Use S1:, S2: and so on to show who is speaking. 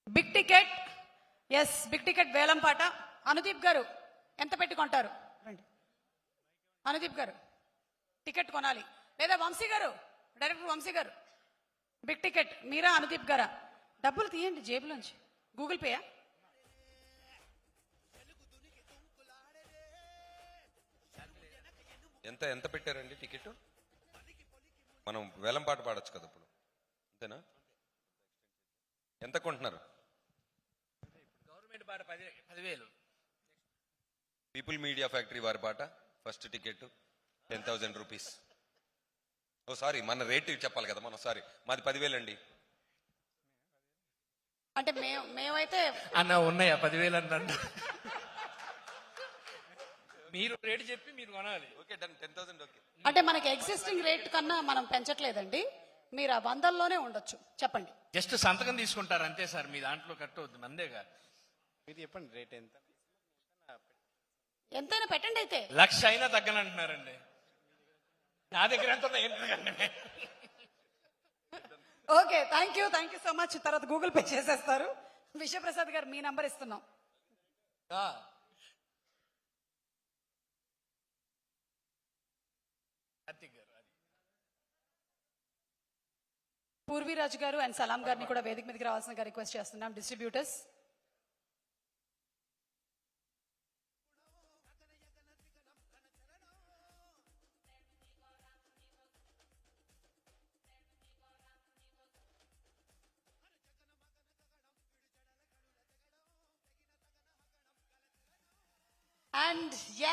S1: Big ticket, yes big ticket వేలం పాట. అనుదీప్ గారు ఎంత పెట్టుకుంటారు? రండి అనుదీప్ గారు, టికెట్ కొనాలి. లేదా వంశీ గారు, డైరెక్టర్ వంశీ గారు, బిగ్ టికెట్ మీరా అనుదీప్ గారా? డబ్బులు తీయండి జేబులోంచి. గూగుల్ పేయా?
S2: ఎంత ఎంత పెట్టారండి టికెట్? మనం వేలం పాట పాడొచ్చు కదా ఇప్పుడు, అంతేనా? ఎంత కొంటున్నారు?
S3: గవర్నమెంట్ పాట 10,000.
S2: పీపుల్ మీడియా ఫ్యాక్టరీ వారి పాట ఫస్ట్ టికెట్ 10,000 రూపీస్. ఓ సారీ, మన రేట్ చెప్పాలి కదా మనం. సారీ, మాది 10,000 అండి.
S1: అంటే మేమైతే
S3: అన్న ఉన్నాయా 10,000 అంట. మీరు రేటు చెప్పి మీరు కొనాలి.
S2: Okay done, 10,000 okay.
S1: అంటే మనకి ఎగ్జిస్టింగ్ రేట్ కన్నా మనం పెంచట్లేదండి. మీరు ఆ 100లోనే ఉండొచ్చు. చెప్పండి.
S3: జస్ట్ సంతకం తీసుకుంటారు అంతే సార్, మీ దాంట్లో కట్టవద్దు, మందేగా.
S4: మీరు చెప్పండి రేట్ ఎంత?
S1: ఎంతైనా పెట్టండి అయితే.
S3: 1,00,000 అయినా తగ్గనంటున్నారండి. నా దగ్గర ఎంత ఉన్నాయి?
S1: Okay, thank you so much. తర్వాత గూగుల్ పే చేసేస్తారు. విశ్వప్రసాద్ గారు మీ నంబర్ ఇస్తున్నాం.
S3: కార్తిక్ గారు, అది
S1: పూర్వీరాజు గారు అండ్ సలాం గారిని కూడా వేదిక మీదకి రావాల్సిన రిక్వెస్ట్ చేస్తున్నాం. Distributors and yes.